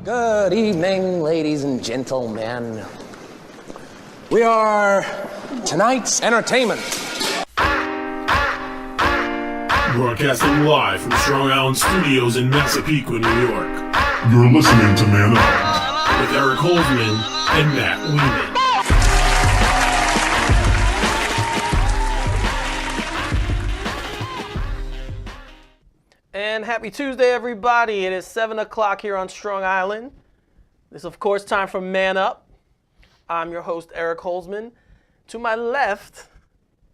Good evening, ladies and gentlemen. We are tonight's entertainment. Broadcasting live from Strong Island Studios in Massapequa, New York. You're listening to Man Up with Eric Holzman and Matt Wieman. And happy Tuesday, everybody. It is 7 o'clock here on Strong Island. This is, of course, time for Man Up. I'm your host, Eric Holzman. To my left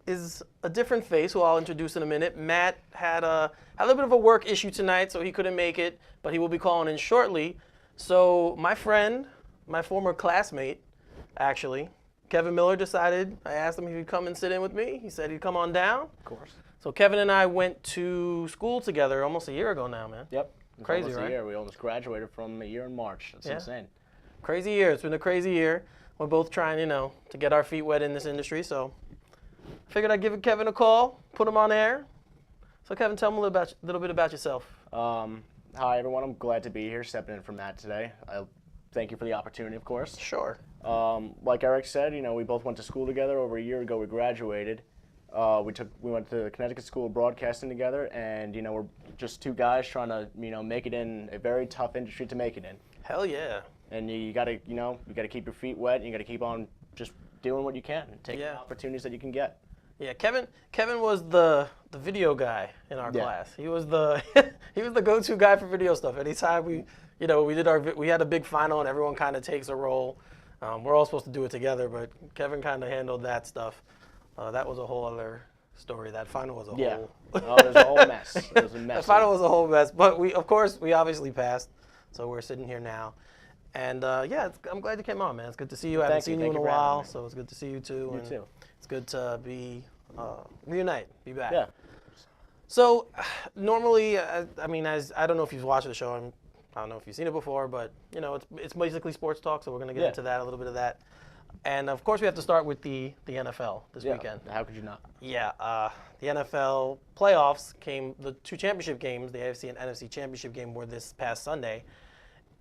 is a different face, who I'll introduce in a minute. Matt had a little bit of a work issue tonight, so he couldn't make it, but he will be calling in shortly. So my friend, my former classmate, actually, Kevin Miller, decided, I asked him if he'd come and sit in with me. He said he'd come on down. Of course. So Kevin and I went to school together almost a year ago now, man. Yep. Crazy, almost right? A year. We almost graduated from a year in March. That's insane. Crazy year. It's been a crazy year. We're both trying, to get our feet wet in this industry. So I figured I'd give Kevin a call, put him on air. So Kevin, tell me a little bit about yourself. Hi, everyone. I'm glad to be here, stepping in for Matt today. I thank you for the opportunity, of course. Sure. Like Eric said, we both went to school together. Over a year ago, we graduated. We went to the Connecticut School of Broadcasting together, and we're just two guys trying to make it in a very tough industry to make it in. Hell yeah. And you gotta keep your feet wet, and you gotta keep on just doing what you can, and taking the opportunities that you can get. Yeah, Kevin was the video guy in our class. He was the he was the go-to guy for video stuff. Anytime we had a big final and everyone kind of takes a role. We're all supposed to do it together, but Kevin kind of handled that stuff. That was a whole other story. That final was a whole... Oh, it was a whole mess. It was a mess. The final was a whole mess. But we obviously passed. So we're sitting here now. And I'm glad you came on, man. It's good to see you. I haven't seen you in a while, so it's good to see you too. You too. It's good to reunite, be back. Yeah. So normally, I don't know if you've watched the show. I don't know if you've seen it before, but it's basically sports talk. So we're gonna get into that, a little bit of that. And of course, we have to start with the NFL this weekend. How could you not? Yeah, the NFL playoffs came. The two championship games, the AFC and NFC championship game, were this past Sunday,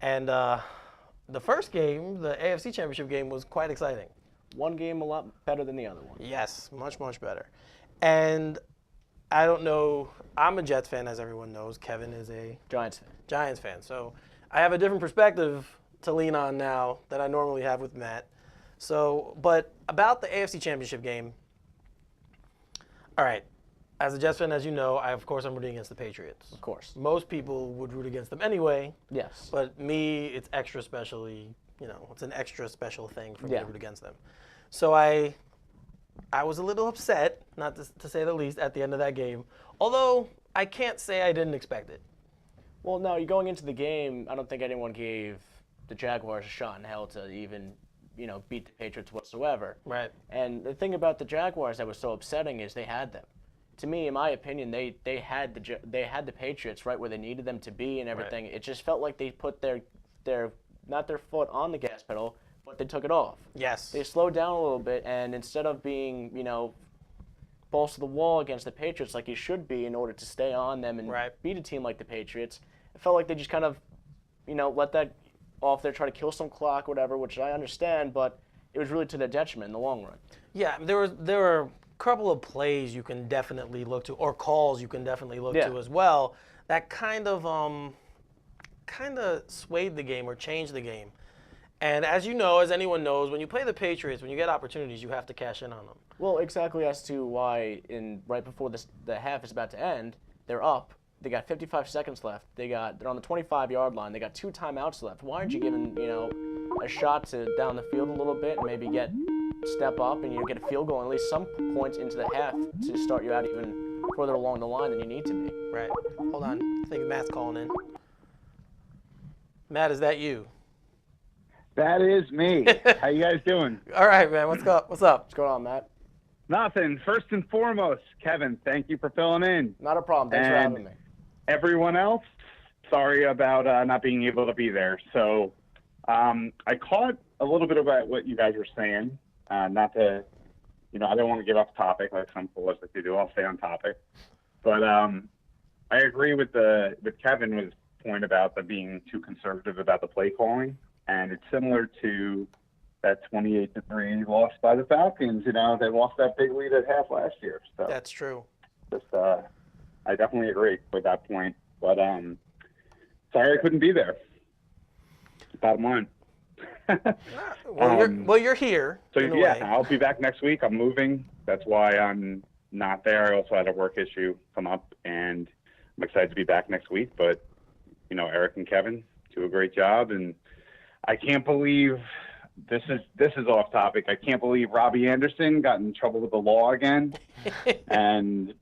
and the first game, the AFC championship game, was quite exciting. One game a lot better than the other one. Yes, much better. And I don't know. I'm a Jets fan, as everyone knows. Kevin is a Giants fan. So I have a different perspective to lean on now that I normally have with Matt. So, but about the AFC Championship game, all right, as a Jets fan, as you know, I'm rooting against the Patriots. Of course. Most people would root against them anyway. Yes. But me, it's extra specially, it's an extra special thing for me to root against them. So I was a little upset, not to say the least, at the end of that game, although I can't say I didn't expect it. Well, no, you're going into the game, I don't think anyone gave the Jaguars a shot in hell to even beat the Patriots whatsoever. Right. And the thing about the Jaguars that was so upsetting is they had them. To me, in my opinion, they had the Patriots right where they needed them to be and everything. Right. It just felt like they put their not their foot on the gas pedal, but they took it off. Yes. They slowed down a little bit, and instead of being balls to the wall against the Patriots like you should be in order to stay on them and beat a team like the Patriots, it felt like they just kind of let that off there, try to kill some clock, whatever, which I understand, but it was really to their detriment in the long run. Yeah, there were a couple of plays you can definitely look to, or calls you can definitely look to as well, that kind of swayed the game or changed the game. And as you know, as anyone knows, when you play the Patriots, when you get opportunities, you have to cash in on them. Well, exactly as to why right before the half is about to end, they're up. They got 55 seconds left. They're on the 25-yard line. They got 2 timeouts left. Why aren't you giving, a shot to down the field a little bit and maybe step up and get a field goal at least some points into the half to start you out even further along the line than you need to be. Right. Hold on. I think Matt's calling in. Matt, is that you? That is me. How you guys doing? All right, man. What's up? What's going on, Matt? Nothing. First and foremost, Kevin, thank you for filling in. Not a problem. Thanks for having me. Everyone else, sorry about not being able to be there. So I caught a little bit about what you guys were saying. Not to, I don't want to give off topic like some fools like to do. I'll stay on topic. But I agree with Kevin with point about them being too conservative about the play calling, and it's similar to that 28-3 loss by the Falcons. You know, they lost that big lead at half last year. So That's true. just, I definitely agree with that point. But sorry I couldn't be there. Bottom line. Well, you're here. So in a yeah, way. I'll be back next week. I'm moving. That's why I'm not there. I also had a work issue come up, and I'm excited to be back next week. But you know, Eric and Kevin do a great job, and I can't believe this is off topic. I can't believe Robbie Anderson got in trouble with the law again. And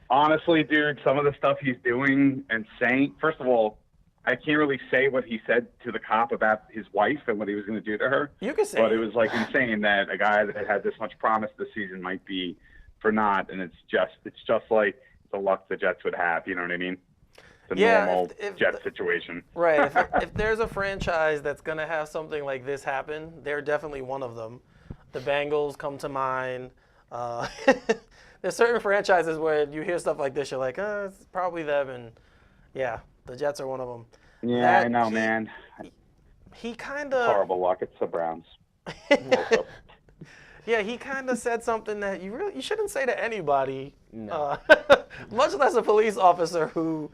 honestly, dude, some of the stuff he's doing and saying. First of all, I can't really say what he said to the cop about his wife and what he was going to do to her. You can say but it was like insane that a guy that had this much promise this season might be for naught, and it's just like the luck the Jets would have. You know what I mean? The normal if Jets situation. Right. If there's a franchise that's going to have something like this happen, they're definitely one of them. The Bengals come to mind. There's certain franchises where you hear stuff like this, you're like, it's probably them. And yeah, the Jets are one of them. Yeah, I know, man. He kind of Horrible luck. It's the Browns. Yeah, he kind of said something that you shouldn't say to anybody, No. much less a police officer who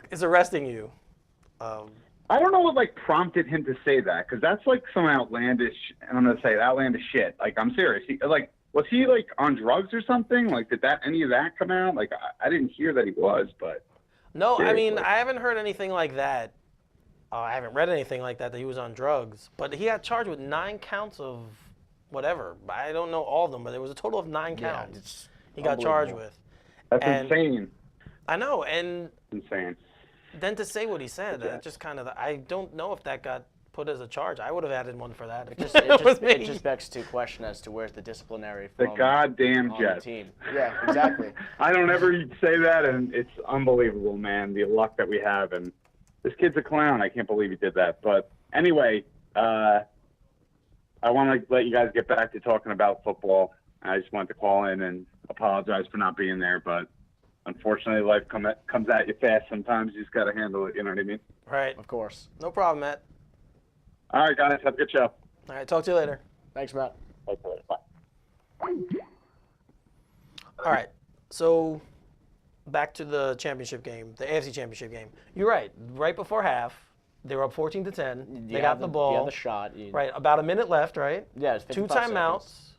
is arresting you. I don't know what like prompted him to say that, because that's like some outlandish, and I'm gonna say outlandish shit. Like, I'm serious. Was he like on drugs or something? Like, did any of that come out? Like, I didn't hear that he was, but No, I mean, seriously. I haven't heard anything like that. I haven't read anything like that he was on drugs. But he got charged with 9 counts of whatever. I don't know all of them, but there was a total of 9 Yeah, counts it's he got charged unbelievable. with. that's And- insane. I know, and Insane. then to say what he said, it just kind of, I don't know if that got put as a charge. I would have added one for that. It just begs to question as to where's the disciplinary The from goddamn on the Jets. team. Yeah, exactly. I don't ever say that, and it's unbelievable, man, the luck that we have. And this kid's a clown. I can't believe he did that. But anyway, I want to let you guys get back to talking about football. I just wanted to call in and apologize for not being there, but unfortunately, life comes at you fast sometimes. You just got to handle it, you know what I mean? Right. Of course. No problem, Matt. All right, guys, have a good show. All right, talk to you later. Thanks, Matt. Okay, bye. All right, so back to the championship game, the AFC championship game. You're right. Right before half, they were up 14-10. They got the ball. You had the shot. Right, about a minute left, right? Yeah, it's 2 55 timeouts. seconds.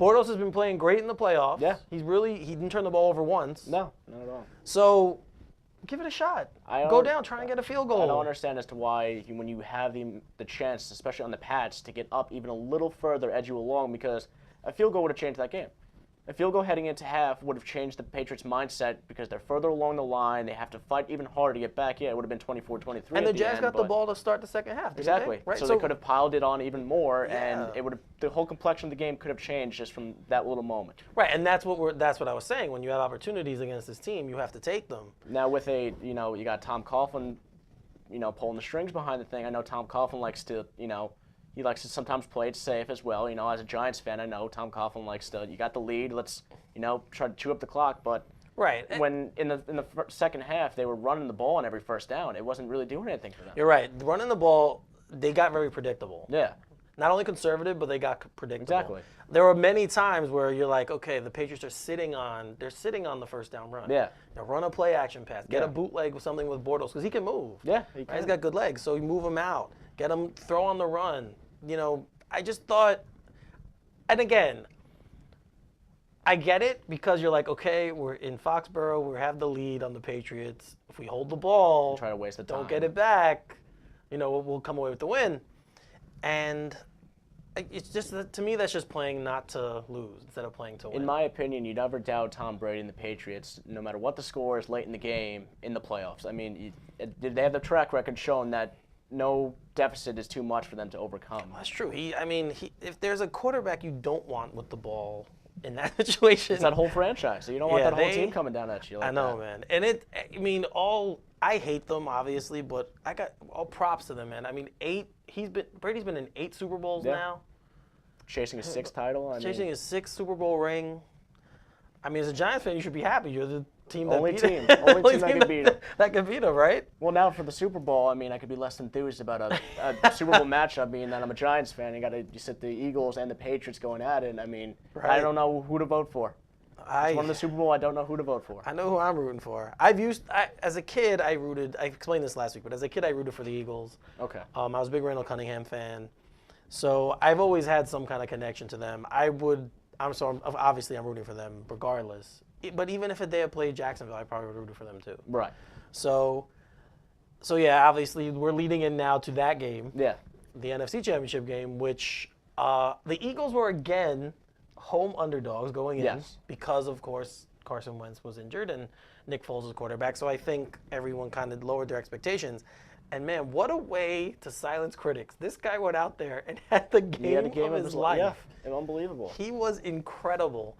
Bortles has been playing great in the playoffs. Yeah. He didn't turn the ball over once. No, not at all. So give it a shot. I Go don't- down, try and get a field goal. I don't understand as to why when you have the chance, especially on the Pats, to get up even a little further, edge you along, because a field goal would have changed that game. A field goal heading into half would have changed the Patriots' mindset because they're further along the line. They have to fight even harder to get back. Yeah, it would have been 24-23 And at the Jazz end, got the but- ball to start the second half. Didn't Exactly. They? Right. So they could have piled it on even more, Yeah. and it would have the whole complexion of the game could have changed just from that little moment. Right, and that's what I was saying. When you have opportunities against this team, you have to take them. Now with you got Tom Coughlin, pulling the strings behind the thing. I know Tom Coughlin likes to, he likes to sometimes play it safe as well. As a Giants fan, I know Tom Coughlin likes to, you got the lead, let's, try to chew up the clock. But Right. when in the second half they were running the ball on every first down, it wasn't really doing anything for them. You're right. Running the ball, they got very predictable. Yeah. Not only conservative, but they got predictable. Exactly. There were many times where you're like, okay, the Patriots are sitting on the first down run. Yeah. Now run a play action pass. Get Yeah. a bootleg with something with Bortles because he can move. Yeah, he Right? can. He's got good legs, so you move him out. Get him, throw on the run. I just thought, and again, I get it because you're like, okay, we're in Foxborough, we have the lead on the Patriots. If we hold the ball, Try to waste the time. don't get it back, we'll come away with the win. And it's just, to me, that's just playing not to lose instead of playing to win. In my opinion, you never doubt Tom Brady and the Patriots, no matter what the score is late in the game, in the playoffs. I mean, they have the track record showing that no deficit is too much for them to overcome. That's true. If there's a quarterback you don't want with the ball in that situation, It's that whole franchise, so you don't want Yeah, that whole they- team coming down at you like I know, that. man. And I hate them obviously, but I got all props to them, man. I mean, Brady's been in 8 Super Bowls Yeah. now, Chasing his 6th title. chasing his 6th Super Bowl ring. I mean, as a Giants fan, you should be happy. You're the team that Only beat team. him. Only team that could beat him. That could beat him, right? Well, now for the Super Bowl, I mean, I could be less enthused about a Super Bowl matchup, being that I'm a Giants fan. You sit the Eagles and the Patriots going at it. I mean, Right. I don't know who to vote for. It's one of the Super Bowl. I don't know who to vote for. I know who I'm rooting for. As a kid, I explained this last week, but as a kid, I rooted for the Eagles. Okay. I was a big Randall Cunningham fan. So I've always had some kind of connection to them. Obviously I'm rooting for them regardless. But even if they had played Jacksonville, I probably would have rooted for them too. Right. So yeah, obviously we're leading in now to that game. Yeah. The NFC Championship game, which the Eagles were again home underdogs going in Yes. because, of course, Carson Wentz was injured and Nick Foles was quarterback. So I think everyone kind of lowered their expectations. And man, what a way to silence critics. This guy went out there and had the game, of his life. Yeah, unbelievable. He was incredible.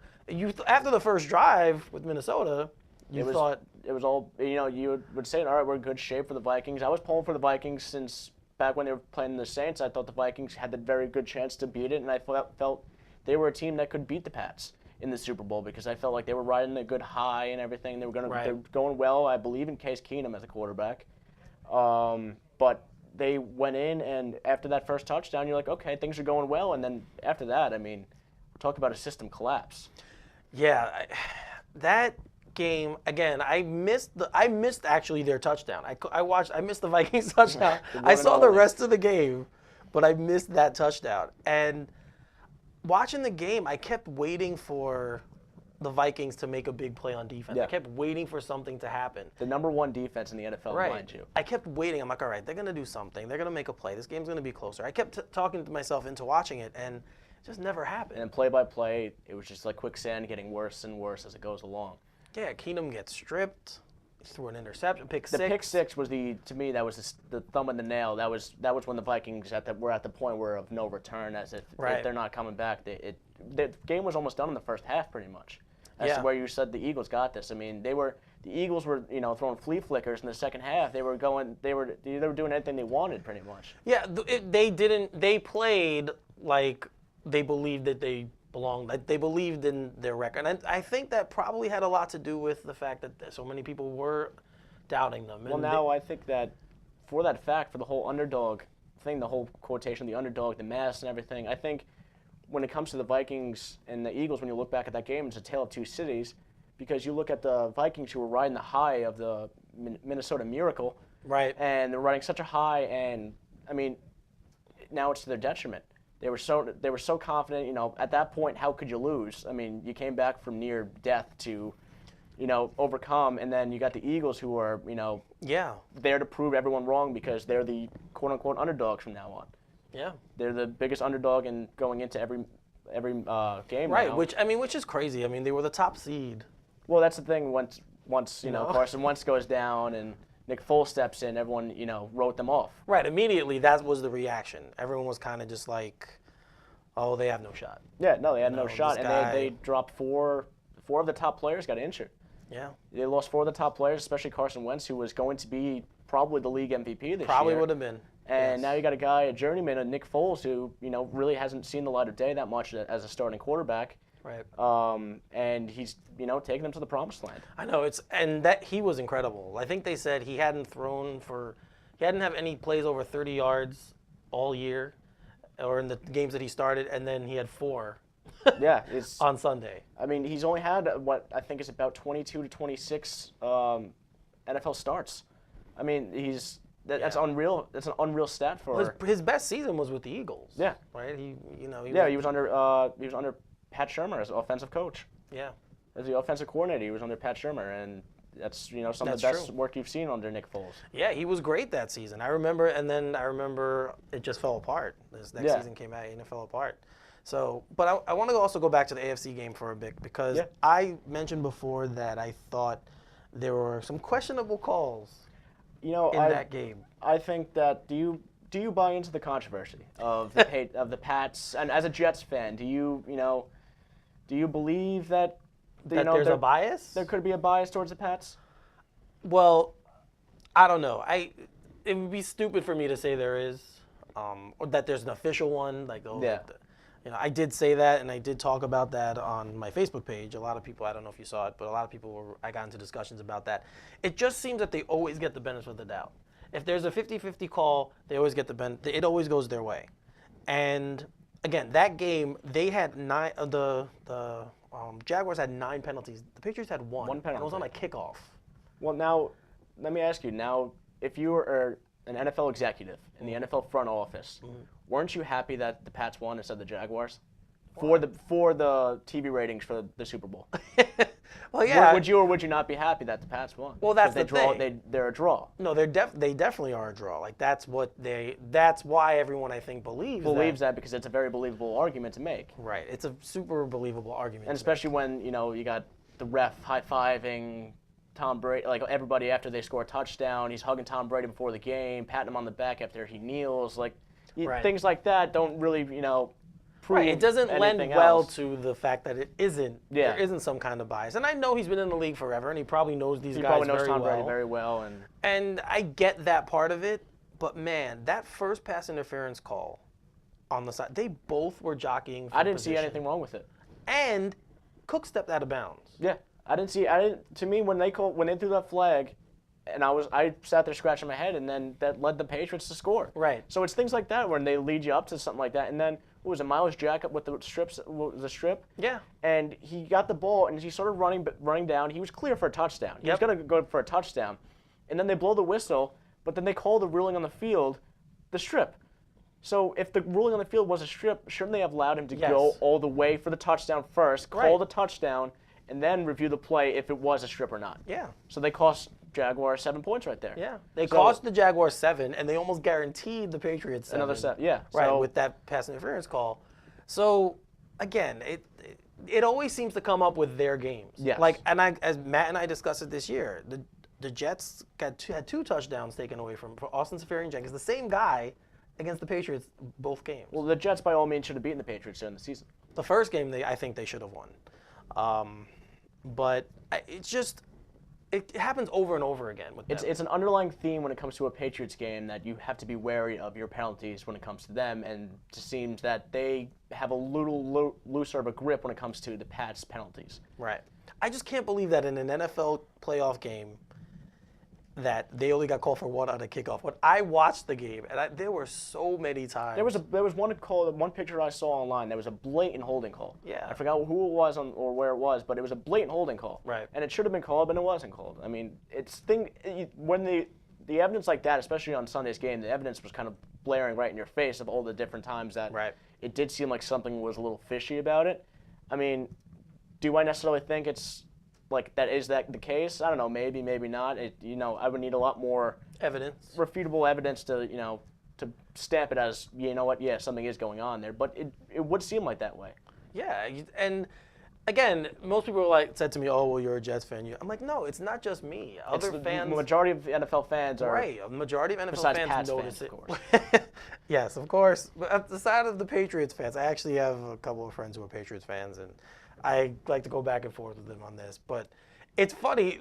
After the first drive with Minnesota, you thought it was all, you would say, all right, we're in good shape for the Vikings. I was pulling for the Vikings since back when they were playing the Saints. I thought the Vikings had the very good chance to beat it, and I felt they were a team that could beat the Pats in the Super Bowl because I felt like they were riding a good high and everything. They were going well. I believe in Case Keenum as a quarterback. But they went in, and after that first touchdown, you're like, okay, things are going well. And then after that, I mean, talk about a system collapse. Yeah, that game again. I missed actually their touchdown. I missed the Vikings touchdown. I saw the rest of the game, but I missed that touchdown. And watching the game, I kept waiting for the Vikings to make a big play on defense. Yeah. I kept waiting for something to happen. The number one defense in the NFL, mind you. I kept waiting. I'm like, all right, they're going to do something. They're going to make a play. This game's going to be closer. I kept talking to myself into watching it, and it just never happened. And play by play, it was just like quicksand, getting worse and worse as it goes along. Yeah, Keenum gets stripped. He threw an interception, pick The six. pick six was to me, that was the thumb in the nail. That was when the Vikings were at the point where of no return, as if they're not coming back. The game was almost done in the first half, pretty much. As to where you said the Eagles got this. I mean, the Eagles were throwing flea flickers in the second half. They were doing anything they wanted, pretty much. Yeah, they played like they believed that they belonged. Like they believed in their record, and I think that probably had a lot to do with the fact that so many people were doubting them. Well, now I think that for that fact, for the whole underdog thing, the whole quotation, the underdog, the mass, and everything, I think when it comes to the Vikings and the Eagles, when you look back at that game, it's a tale of two cities, because you look at the Vikings who were riding the high of the Minnesota Miracle, right? And they're riding such a high, and I mean, now it's to their detriment. They were so confident. At that point, how could you lose? I mean, you came back from near death to, overcome, and then you got the Eagles who are, there to prove everyone wrong because they're the quote unquote underdogs from now on. Yeah, they're the biggest underdog in going into every game. Right, now. which is crazy. I mean, they were the top seed. Well, that's the thing. Once Carson Wentz goes down and Nick Foles steps in, everyone wrote them off. Right, immediately that was the reaction. Everyone was kind of just like, oh, they have no shot. Yeah, no, they had no shot, and they dropped four of the top players got injured. Yeah, they lost four of the top players, especially Carson Wentz, who was going to be probably the league MVP this year. Probably would have been. And now you got a journeyman, a Nick Foles, who really hasn't seen the light of day that much as a starting quarterback. Right. And he's taking them to the promised land. I know that he was incredible. I think they said he hadn't have any plays over 30 yards all year, or in the games that he started, and then he had 4. Yeah, on Sunday. I mean, he's only had what I think is about 22 to 26 NFL starts. I mean, that's unreal. That's an unreal stat for his best season was with the Eagles. Yeah, right. He was under Pat Shurmur as offensive coach. Yeah, as the offensive coordinator, he was under Pat Shurmur, and that's some of the best work you've seen under Nick Foles. Yeah, he was great that season. I remember it just fell apart. This next season came out and it fell apart. So, but I want to also go back to the AFC game for a bit because I mentioned before that I thought there were some questionable calls. In that game. I think that do you buy into the controversy of the Pats, and as a Jets fan, do you believe that there's a bias? There could be a bias towards the Pats? Well, I don't know. It would be stupid for me to say there is, or that there's an official one. I did say that, and I did talk about that on my Facebook page. A lot of people, I don't know if you saw it, but a lot of people I got into discussions about that. It just seems that they always get the benefit of the doubt. If there's a 50-50 call, they always get the benefit. It always goes their way. And again, that game, they had the Jaguars had 9 penalties. The Patriots had 1. One penalty. And it was on a kickoff. Well, now, let me ask you. Now, if you were an NFL executive in the NFL front office, weren't you happy that the Pats won instead of the Jaguars? For the TV ratings for the Super Bowl. Well, yeah. Would you or would you not be happy that the Pats won? Well, that's the thing. They're a draw. No, they definitely are a draw. Like that's why everyone I think believes that because it's a very believable argument to make. Right. It's a super believable argument. And especially when, you got the ref high-fiving Tom Brady, like everybody after they score a touchdown, he's hugging Tom Brady before the game, patting him on the back after he kneels, things like that don't really, prove right. It doesn't lend anything well else. to the fact that there isn't some kind of bias. And I know he's been in the league forever, and he probably knows these guys very well. He probably knows Tom Brady very well. And I get that part of it, but man, that first pass interference call on the side, they both were jockeying for I didn't position. see anything wrong with it. And Cook stepped out of bounds. Yeah. To me, when they threw that flag, and I sat there scratching my head, and then that led the Patriots to score. Right. So it's things like that when they lead you up to something like that, and then what was it, Miles Jack up with the strip? Yeah. And he got the ball, and he started running down. He was clear for a touchdown. He was going to go for a touchdown, and then they blow the whistle, but then they call the ruling on the field, the strip. So if the ruling on the field was a strip, shouldn't they have allowed him to go all the way for the touchdown first, call the touchdown, and then review the play if it was a strip or not? Yeah. So they cost Jaguars 7 points right there. Yeah. They cost the Jaguars 7, and they almost guaranteed the Patriots 7. Another 7, yeah. Right, So, with that pass interference call. So, again, it always seems to come up with their games. Yes. As Matt and I discussed it this year, the Jets had 2 touchdowns taken away from Austin Seferian-Jenkins, the same guy against the Patriots both games. well, the Jets by all means should have beaten the Patriots during the season. The first game, I think they should have won. But it's just, it happens over and over again with them. It's an underlying theme when it comes to a Patriots game that you have to be wary of your penalties when it comes to them, and it seems that they have a little looser of a grip when it comes to the Pats' penalties. Right. I just can't believe that in an NFL playoff game that they only got called for 1 on a kickoff. When I watched the game, and there were so many times. There was one picture I saw online. There was a blatant holding call. Yeah. I forgot who it was or where it was, but it was a blatant holding call. Right. And it should have been called, but it wasn't called. I mean, when the evidence like that, especially on Sunday's game, the evidence was kind of blaring right in your face of all the different times that it did seem like something was a little fishy about it. I mean, do I necessarily think it's is that the case? I don't know. Maybe, maybe not. I would need a lot more evidence, refutable evidence to to stamp it as something is going on there. But it would seem like that way. Yeah, and again, most people said to me, "Oh, well, you're a Jets fan." I'm like, no, it's not just me. Other fans, the majority of NFL fans are right. The majority of NFL besides fans Pats notice fans, it. of course. Yes, of course. But at the side of the Patriots fans, I actually have a couple of friends who are Patriots fans, and I like to go back and forth with them on this. But it's funny.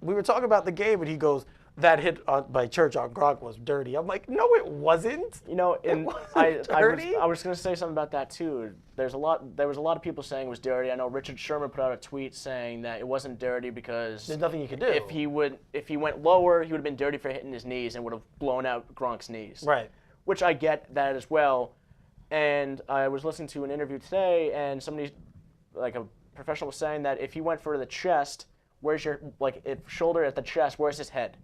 We were talking about the game, and he goes, "That hit by Church on Gronk was dirty." I'm like, "No, it wasn't." I was going to say something about that too. There was a lot of people saying it was dirty. I know Richard Sherman put out a tweet saying that it wasn't dirty because there's nothing you could do. If he went lower, he would have been dirty for hitting his knees and would have blown out Gronk's knees. Right. Which I get that as well. And I was listening to an interview today, and somebody, like a professional, was saying that if he went for the chest, where's your if shoulder at the chest, where's his head?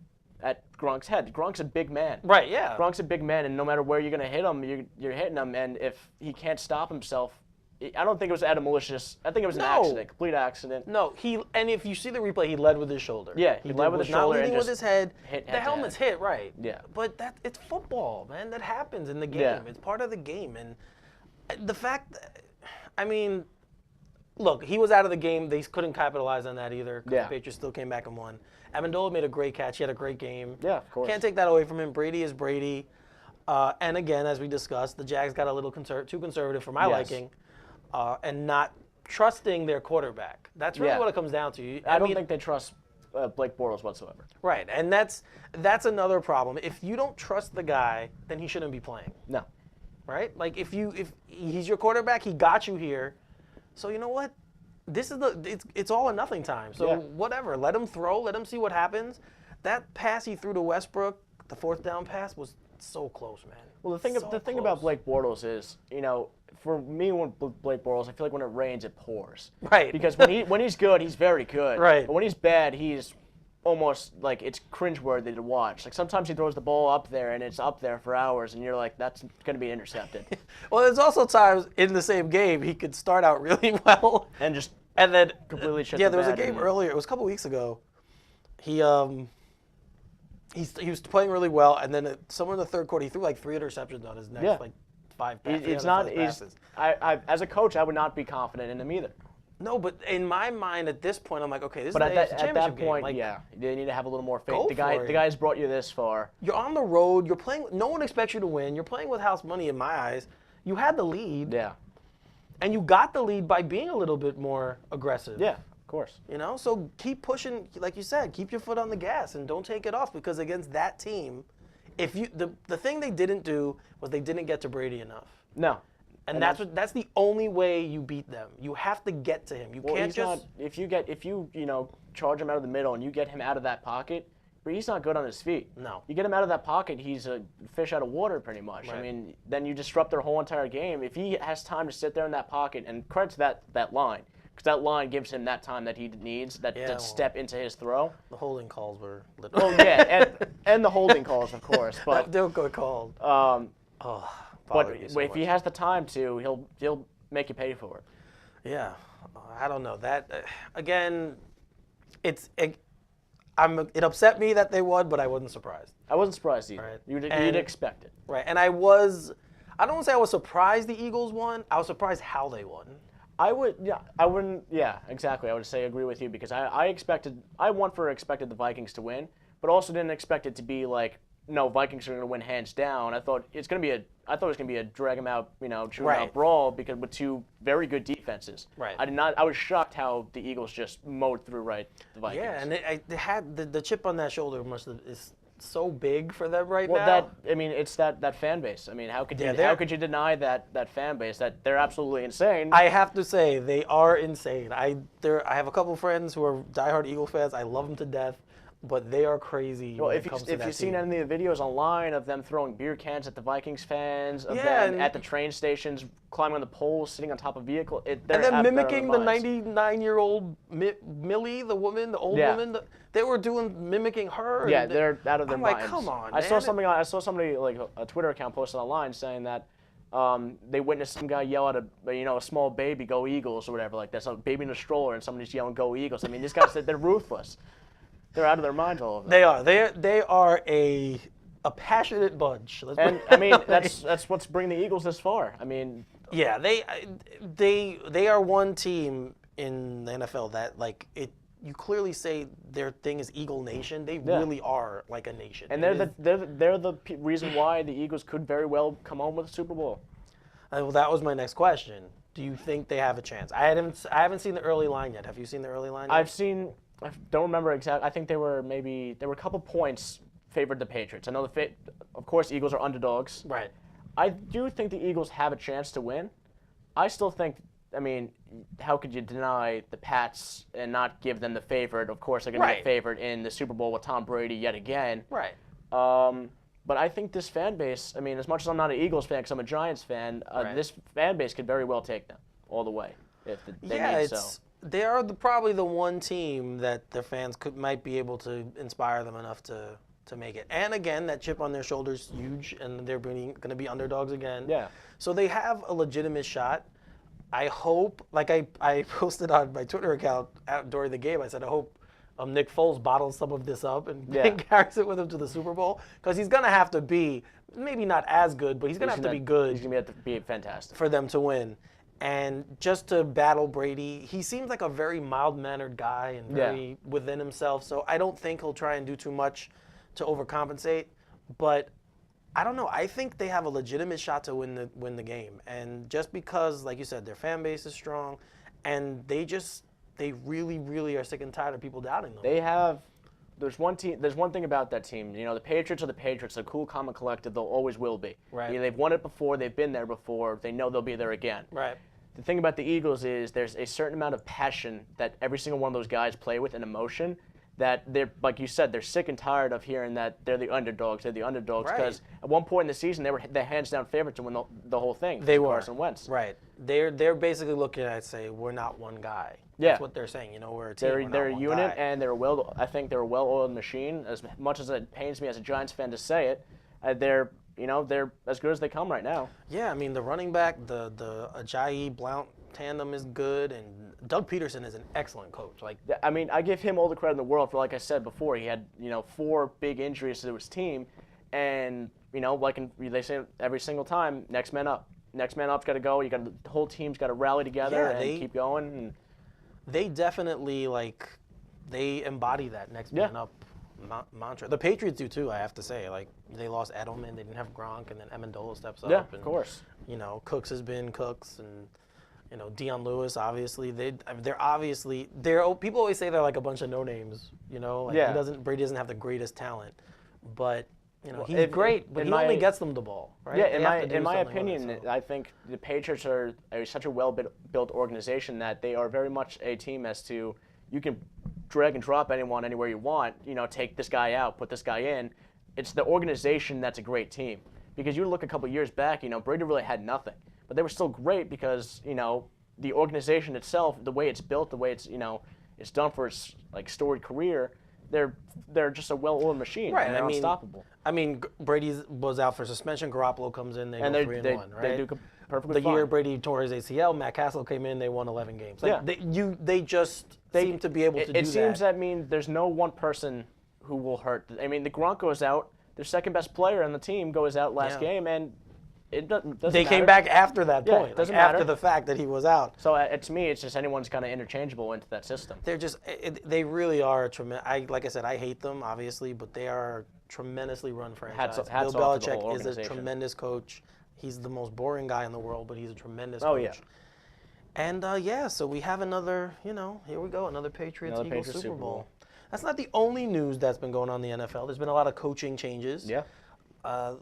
At Gronk's head. Gronk's a big man. Right, yeah. Gronk's a big man, and no matter where you're going to hit him, you're hitting him. And if he can't stop himself, I don't think it was out of malicious. I think it was an accident, complete accident. No, and if you see the replay, he led with his shoulder. Yeah, he led with his shoulder. Not leading with his head. Hit the helmet's hit, right. Yeah. But it's football, man. That happens in the game. Yeah. It's part of the game. And the fact, look, he was out of the game. They couldn't capitalize on that either because the Patriots still came back and won. Amendola made a great catch. He had a great game. Yeah, of course. Can't take that away from him. Brady is Brady. And again, as we discussed, the Jags got a little too conservative for my liking, and not trusting their quarterback. That's really what it comes down to. I don't think they trust Blake Bortles whatsoever. Right, and that's another problem. If you don't trust the guy, then he shouldn't be playing. No. right? Like if he's your quarterback, he got you here. So you know what? This is it's all or nothing time. So whatever, let him throw, let him see what happens. That pass he threw to Westbrook, the 4th down pass, was so close, man. Well, the thing about Blake Bortles is, for me, when Blake Bortles, I feel like when it rains, it pours. Right. Because when he's good, he's very good. Right. But when he's bad, he's almost like it's cringeworthy to watch. Like sometimes he throws the ball up there and it's up there for hours, and you're like, that's going to be intercepted. Well, there's also times in the same game he could start out really well and then completely shit. Yeah, there was a game earlier. It was a couple weeks ago. He was playing really well, and then somewhere in the 3rd quarter, he threw like 3 interceptions on his next 5 passes. It's not. As a coach, I would not be confident in him either. No, but in my mind, at this point, I'm like, okay, this is at that game. point, Like, you need to have a little more faith. Go The for it. guy's brought you this far. You're on the road. You're playing. No one expects you to win. You're playing with house money in my eyes. You had the lead. Yeah. And you got the lead by being a little bit more aggressive. Yeah, of course. So keep pushing, like you said, keep your foot on the gas and don't take it off, because against that team, the thing they didn't do was they didn't get to Brady enough. No. And that's the only way you beat them. You have to get to him. You can't just if you charge him out of the middle and you get him out of that pocket, but he's not good on his feet. No. You get him out of that pocket, he's a fish out of water pretty much. Right. I mean, then you disrupt their whole entire game. If he has time to sit there in that pocket, and credit to that line, because that line gives him that time that he needs, that step into his throw. The holding calls were Well, yeah, and the holding calls, of course. But they'll go called. But if he has the time to, he'll make you pay for it. Yeah, I don't know that. Again, it upset me that they won, but I wasn't surprised. I wasn't surprised either. Right. You'd expect it. Right, and I want to say I was surprised the Eagles won. I was surprised how they won. I wouldn't, exactly. I would say agree with you, because I expected the Vikings to win, but also didn't expect it to be like, no, Vikings are going to win hands down. I thought it was going to be a drag them out, chew them out brawl, because with 2 very good defenses. Right. I was shocked how the Eagles just mowed through the Vikings. Yeah, and they had the chip on that shoulder is so big for them right well, now. It's that fan base. I mean, how could you deny that fan base, that they're absolutely insane? I have to say they are insane. I have a couple friends who are diehard Eagles fans. I love them to death. But they are crazy. Well, if you've seen any of the videos online of them throwing beer cans at the Vikings fans, of them at the train stations, climbing on the poles, sitting on top of vehicles, and then mimicking the 99-year-old Millie, the woman, the old woman, they were mimicking her. Yeah, they're out of their minds. I'm like, come on, I saw somebody like a Twitter account posted online saying that they witnessed some guy yell at a small baby, "Go Eagles" or whatever, like that's a baby in a stroller, and somebody's yelling, "Go Eagles." I mean, these guys, they're ruthless. They're out of their minds, all of them. They are. They are a passionate bunch. And I mean, that's what's bringing the Eagles this far. I mean, yeah, they are one team in the NFL that you clearly say their thing is Eagle Nation. They really are like a nation. And they're the reason why the Eagles could very well come home with a Super Bowl. Well, that was my next question. Do you think they have a chance? I haven't seen the early line yet. Have you seen the early line yet? I don't remember exactly. I think there were a couple points favored the Patriots. I know of course, Eagles are underdogs. Right. I do think the Eagles have a chance to win. I still think, I mean, how could you deny the Pats and not give them the favorite? Of course, they're going to get favored in the Super Bowl with Tom Brady yet again. Right. But I think this fan base, I mean, as much as I'm not an Eagles fan because I'm a Giants fan, this fan base could very well take them all the way if they need so. They are probably the one team that their fans might be able to inspire them enough to make it. And again, that chip on their shoulders huge, and they're going to be underdogs again. Yeah. So they have a legitimate shot. I hope, like I posted on my Twitter account during the game, I said I hope Nick Foles bottles some of this up and carries it with him to the Super Bowl, because he's going to have to be, maybe not as good, but he's going to have to be good. He's going to have to be fantastic for them to win. And just to battle Brady, he seems like a very mild-mannered guy and very within himself. So I don't think he'll try and do too much to overcompensate. But I don't know. I think they have a legitimate shot to win the game. And just because, like you said, their fan base is strong, and they really, really are sick and tired of people doubting them. They have there's one thing about that team. You know, the Patriots are the Patriots. They're cool, calm, and collected. They'll always will be. Right. You know, they've won it before. They've been there before. They know they'll be there again. Right. The thing about the Eagles is there's a certain amount of passion that every single one of those guys play with and emotion that they're, like you said, they're sick and tired of hearing that they're the underdogs. They're the underdogs because at one point in the season they were the hands down favorite to win the whole thing. They were. Carson Wentz. Right. They're basically looking at it, say, we're not one guy. Yeah. That's what they're saying. You know, we're a team. They're a not one unit, guy. and I think they're a well-oiled machine. As much as it pains me as a Giants fan to say it, they're as good as they come right now. Yeah, I mean, the running back, the Ajayi-Blount tandem is good, and Doug Peterson is an excellent coach. Like, I mean, I give him all the credit in the world for, like I said before, he had 4 big injuries to his team, and they say every single time, next man up. Next man up's got to go. The whole team's got to rally together and keep going. And they definitely they embody that next man up mantra. The Patriots do too, I have to say. Like, they lost Edelman, they didn't have Gronk, and then Amendola steps up. Yeah, and, of course. Cooks has been Cooks, and Deion Lewis. Obviously, people always say they're like a bunch of no names. Brady doesn't have the greatest talent, but. He's great, but he only gets them the ball, right? Yeah, in my opinion, I think the Patriots are such a well-built organization that they are very much a team as to you can drag and drop anyone anywhere you want, take this guy out, put this guy in. It's the organization that's a great team. Because you look a couple years back, Brady really had nothing. But they were still great because, the organization itself, the way it's built, the way it's, it's done for its storied career, they're just a well-oiled machine, right? And they're unstoppable. I mean, Brady was out for suspension. Garoppolo comes in, they go 3-1, right? They do perfectly fine. The year Brady tore his ACL, Matt Castle came in, they won 11 games. They seem to be able to do that. It seems that there's no one person who will hurt. I mean, the Gronk goes out, their second best player on the team goes out last game, and it doesn't They matter. came back after that point. It doesn't after matter. the fact that he was out. So to me, it's just anyone's kind of interchangeable into that system. They're just, they really are tremendous. Like I said, I hate them, obviously, but they are tremendously run franchise. Hats Bill off to the whole Belichick is a organization. tremendous coach. He's the most boring guy in the world, but he's a tremendous Oh, coach. yeah. And, so we have another, here we go, another Patriots-Eagles Super Bowl. That's not the only news that's been going on in the NFL. There's been a lot of coaching changes. Yeah.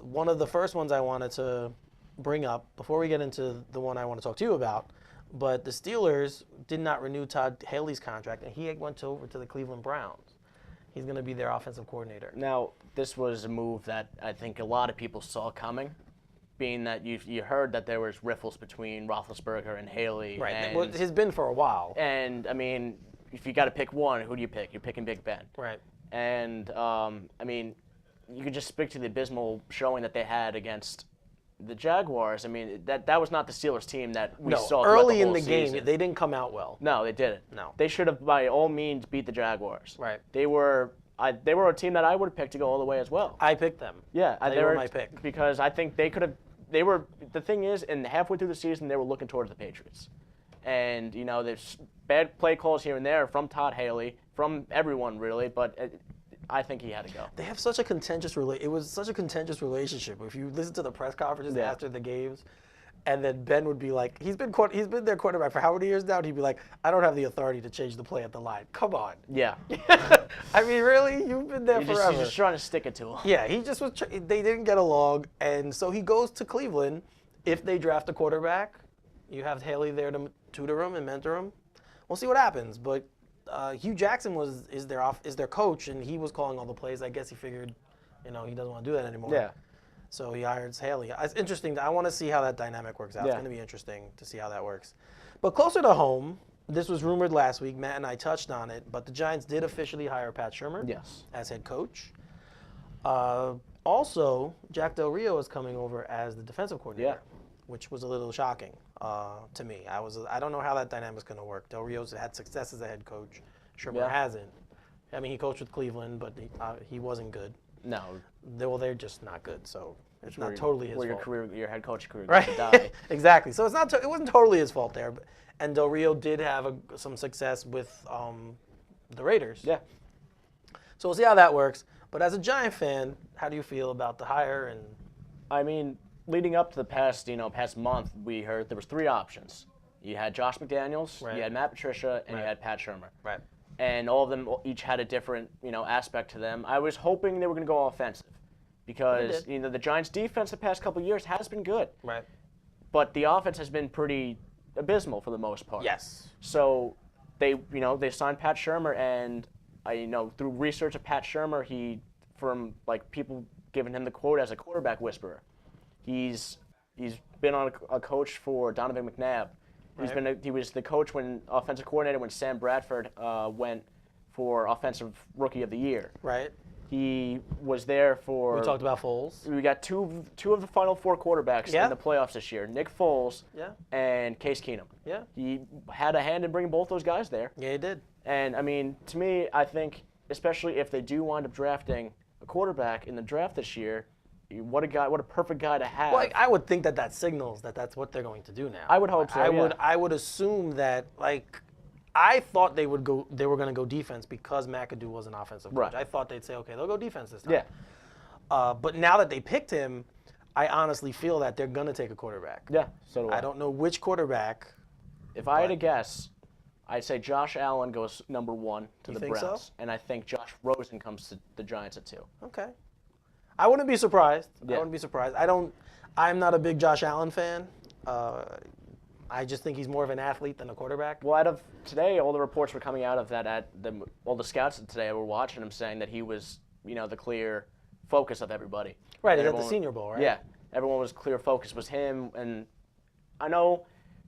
One of the first ones I wanted to bring up, before we get into the one I want to talk to you about, but the Steelers did not renew Todd Haley's contract, and he went over to the Cleveland Browns. He's going to be their offensive coordinator. Now, this was a move that I think a lot of people saw coming, being that you heard that there was riffles between Roethlisberger and Haley. Right. And, Well, it's been for a while. And, I mean, if you got to pick one, who do you pick? You're picking Big Ben. Right. And, I mean, you could just speak to the abysmal showing that they had against the Jaguars. I mean, that was not the Steelers team that we saw early in the the game, season. they didn't come out well. No, they didn't. No. They should have, by all means, beat the Jaguars. Right. They were a team that I would have picked to go all the way as well. I picked them. Yeah, they were my pick. Because I think they could have. They were. The thing is, and halfway through the season, they were looking towards the Patriots, and there's bad play calls here and there from Todd Haley, from everyone really, but. I think he had to go. They have such a contentious It was such a contentious relationship. If you listen to the press conferences after the games, and then Ben would be like, he's been their quarterback for how many years now? And he'd be like, I don't have the authority to change the play at the line. Come on. Yeah. I mean, really? You've been there forever. He's just trying to stick it to him. Yeah, he just was. They didn't get along, and so he goes to Cleveland. If they draft a quarterback, you have Haley there to tutor him and mentor him. We'll see what happens, but. Hugh Jackson is their coach, and he was calling all the plays. I guess he figured, he doesn't want to do that anymore. Yeah. So he hires Haley. It's interesting. I want to see how that dynamic works out. Yeah. It's going to be interesting to see how that works. But closer to home, this was rumored last week. Matt and I touched on it, but the Giants did officially hire Pat Shurmur as head coach. Also, Jack Del Rio is coming over as the defensive coordinator, which was a little shocking to me. I don't know how that dynamic is going to work. Del Rio's had success as a head coach. Shurmur hasn't. I mean, he coached with Cleveland, but he wasn't good. No. They're just not good. So it's not totally his fault. Your head coach career right? to die. Exactly. So it wasn't totally his fault there. And Del Rio did have some success with the Raiders. Yeah. So we'll see how that works. But as a Giant fan, how do you feel about the hire? And I mean, leading up to the past month, we heard there was 3 options. You had Josh McDaniels, you had Matt Patricia, and you had Pat Shurmur. Right. and all of them each had a different, aspect to them. I was hoping they were going to go offensive because, the Giants' defense the past couple of years has been good. Right. But the offense has been pretty abysmal for the most part. Yes. So they signed Pat Shurmur, and through research of Pat Shurmur, from people giving him the quote as a quarterback whisperer. He's been on a coach for Donovan McNabb. Right. He was the coach offensive coordinator when Sam Bradford went for offensive rookie of the year. Right. He was there for. We talked about Foles. We got two of the final 4 quarterbacks in the playoffs this year: Nick Foles and Case Keenum. Yeah. He had a hand in bringing both those guys there. Yeah, he did. And I mean, to me, I think especially if they do wind up drafting a quarterback in the draft this year, what a perfect guy to have. Well, I would think that signals that that's what they're going to do now. I would hope so. I would assume that I thought they were going to go defense because McAdoo was an offensive coach. Right. I thought they'd say, okay, they'll go defense this time. Yeah. But now that they picked him, I honestly feel that they're going to take a quarterback. Yeah. So do I. I don't know which quarterback. If I had to guess, I'd say Josh Allen goes number 1 to the think Browns, so? and I think Josh Rosen comes to the Giants at 2. Okay. I wouldn't be surprised. Yeah. I wouldn't be surprised. I'm not a big Josh Allen fan. I just think he's more of an athlete than a quarterback. Well, out of today, all the reports were coming out of that all the scouts today were watching him, saying that he was, the clear focus of everybody. Right, he's at the Senior Bowl, right? Yeah, everyone was clear focus was him, and I know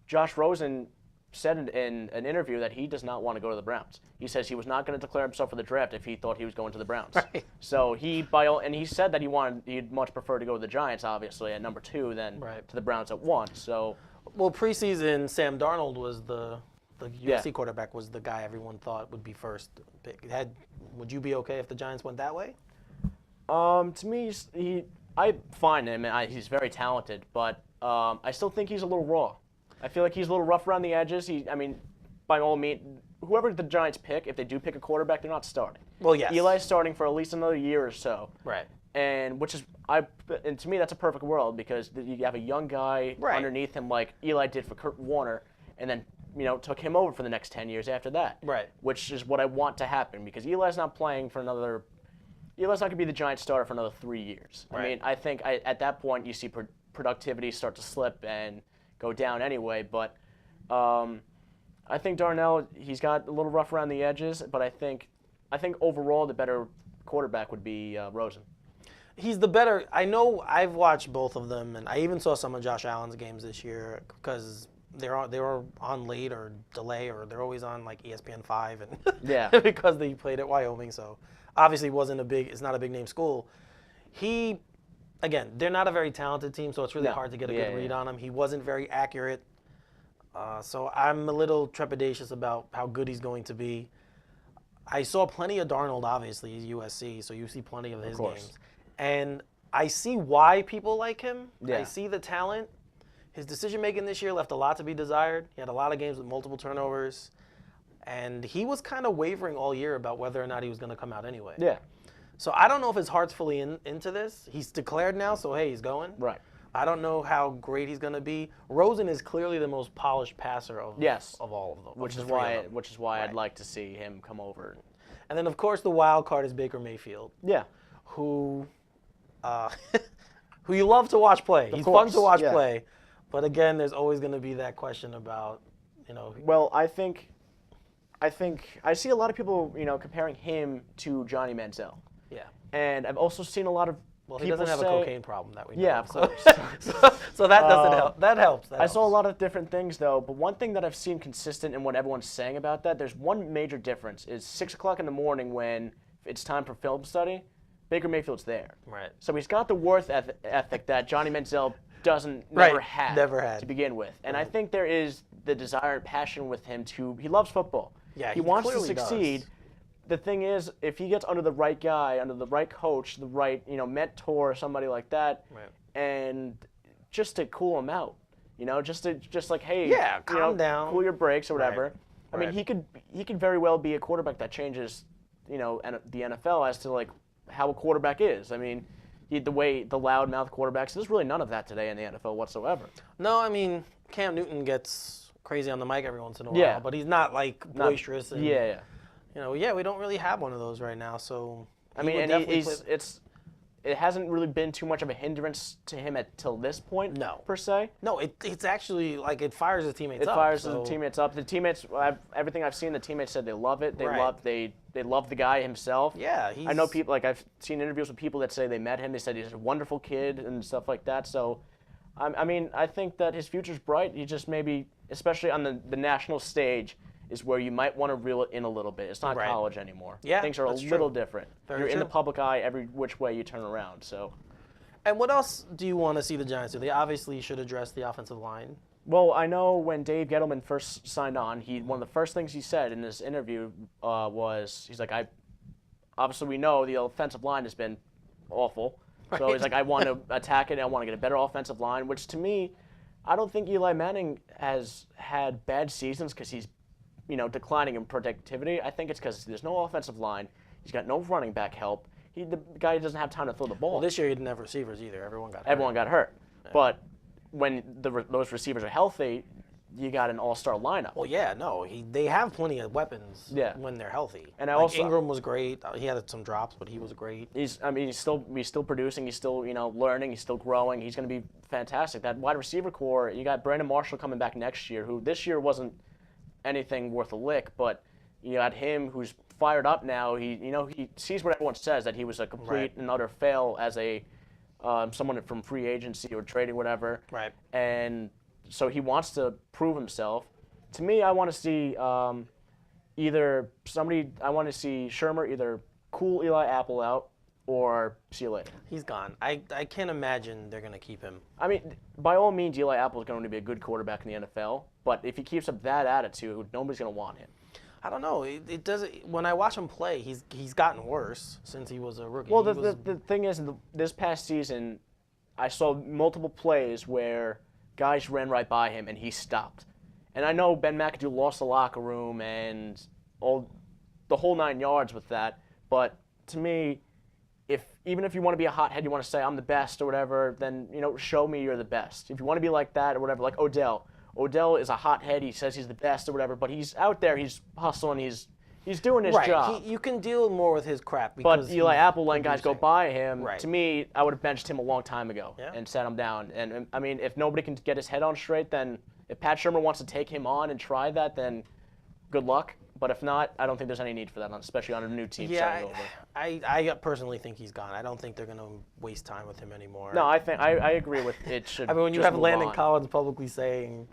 Josh Rosen said in an interview that he does not want to go to the Browns. He says he was not going to declare himself for the draft if he thought he was going to the Browns. Right. So he said that he'd much prefer to go to the Giants, obviously, at number 2 than to the Browns at 1. So. Well, preseason, Sam Darnold was the USC quarterback, was the guy everyone thought would be first pick. Would you be okay if the Giants went that way? To me, I find him, and he's very talented, but I still think he's a little raw. I feel like he's a little rough around the edges. By all means, whoever the Giants pick, if they do pick a quarterback, they're not starting. Well, yes. Eli's starting for at least another year or so. Right. And to me, that's a perfect world because you have a young guy underneath him like Eli did for Kurt Warner, and then took him over for the next 10 years after that. Right. Which is what I want to happen because Eli's not going to be the Giants starter for another 3 years. Right. I mean, I think at that point you see productivity start to slip and go down anyway. But I think Darnell, he's got a little rough around the edges, but I think overall the better quarterback would be Rosen. He's the better. I know I've watched both of them, and I even saw some of Josh Allen's games this year because they were on late or delay, or they're always on like ESPN 5, and because they played at Wyoming, so obviously it's not a big name school. Again, they're not a very talented team, so it's really hard to get a good read on him. He wasn't very accurate, so I'm a little trepidatious about how good he's going to be. I saw plenty of Darnold, obviously, he's USC, so you see plenty of his games. And I see why people like him. Yeah. I see the talent. His decision-making this year left a lot to be desired. He had a lot of games with multiple turnovers. And he was kind of wavering all year about whether or not he was going to come out anyway. Yeah. So I don't know if his heart's fully into this. He's declared now, so hey, he's going. Right. I don't know how great he's going to be. Rosen is clearly the most polished passer of all of them. Which is why I'd like to see him come over. And then, of course, the wild card is Baker Mayfield. Yeah. Who you love to watch play. He's fun to watch play. But again, there's always going to be that question about, Well, I think I see a lot of people, comparing him to Johnny Manziel. Yeah. And I've also seen a lot of he people doesn't have say, a cocaine problem that we know. Yeah, of course. So that doesn't help. That helps. I saw a lot of different things, though, but one thing that I've seen consistent in what everyone's saying about that, there's one major difference, is 6 o'clock in the morning when it's time for film study, Baker Mayfield's there. Right. So he's got the worth ethic that Johnny Manziel never had to begin with. And I think there is the desire and passion with him he loves football. Yeah, he wants to clearly succeed. does. The thing is, if he gets under the right guy, under the right coach, the right, mentor, somebody like that, and just to cool him out, just like, hey, calm down, cool your brakes or whatever. Right. I mean, he could very well be a quarterback that changes, the NFL as to like how a quarterback is. I mean, the loudmouth quarterbacks. There's really none of that today in the NFL whatsoever. No, I mean, Cam Newton gets crazy on the mic every once in a while, but he's not like boisterous. Yeah, we don't really have one of those right now. So I mean, and it hasn't really been too much of a hindrance to him till this point. No. Per se. No, it's actually like it fires his teammates up. It fires the teammates up. The teammates, everything I've seen, the teammates said they love it. They love the guy himself. Yeah, I know people, like I've seen interviews with people that say they met him. They said he's a wonderful kid and stuff like that. So, I mean, I think that his future's bright. He just maybe, especially on the national stage, is where you might want to reel it in a little bit. It's not college anymore. Yeah, things are a little different. You're in the public eye every which way you turn around. So. And what else do you want to see the Giants do? They obviously should address the offensive line. Well, I know when Dave Gettleman first signed on, one of the first things he said in this interview was, he's like, obviously we know the offensive line has been awful. Right. So he's like, I want to attack it. I want to get a better offensive line, which to me, I don't think Eli Manning has had bad seasons because he's declining in productivity. I think it's because there's no offensive line. He's got no running back help. The guy doesn't have time to throw the ball. Well, this year he didn't have receivers either. Everyone got hurt. Yeah. But when those receivers are healthy, you got an all-star lineup. Well, yeah, no, they have plenty of weapons when they're healthy. And Ingram was great. He had some drops, but he was great. He's still producing. He's still learning. He's still growing. He's going to be fantastic. That wide receiver core. You got Brandon Marshall coming back next year, who this year wasn't anything worth a lick, but you got him who's fired up now. He sees what everyone says, that he was a complete and utter fail as a someone from free agency or trading, whatever. Right. And so he wants to prove himself. To me, I want to see I want to see Shermer either cool Eli Apple out or see you later. He's gone. I can't imagine they're going to keep him. I mean, by all means, Eli Apple is going to be a good quarterback in the NFL, but if he keeps up that attitude, nobody's going to want him. I don't know. It doesn't. When I watch him play, he's gotten worse since he was a rookie. Well, the thing is, this past season, I saw multiple plays where guys ran right by him and he stopped. And I know Ben McAdoo lost the locker room and the whole 9 yards with that. But to me, even if you want to be a hothead, you want to say I'm the best or whatever, then show me you're the best. If you want to be like that or whatever, like Odell. Odell is a hothead. He says he's the best or whatever, but he's out there. He's hustling. He's doing his job. You can deal more with his crap. But Eli Apple letting guys go by him, to me, I would have benched him a long time ago and sat him down. And I mean, if nobody can get his head on straight, then if Pat Shermer wants to take him on and try that, then good luck. But if not, I don't think there's any need for that, especially on a new team starting over. I personally think he's gone. I don't think they're going to waste time with him anymore. No, I agree with it. Should I mean, when you have Landon Collins publicly saying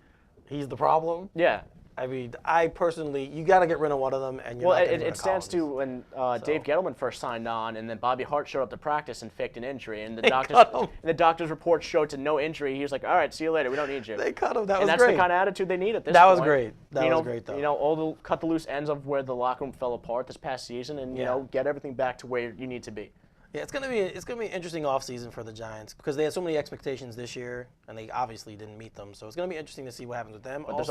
he's the problem. Yeah. I mean, I personally, you got to get rid of one of them, and you're not going to get rid of stands Collins. to when Dave Gettleman first signed on, and then Bobby Hart showed up to practice and faked an injury, and the doctor's report showed to no injury. He was like, "All right, see you later. We don't need you." They cut him. That was great. And that's the kind of attitude they need at this point. That was great. That was great, though. All cut the loose ends of where the locker room fell apart this past season, and get everything back to where you need to be. Yeah, it's gonna be an interesting offseason for the Giants because they had so many expectations this year, and they obviously didn't meet them. So it's gonna be interesting to see what happens with them. But there's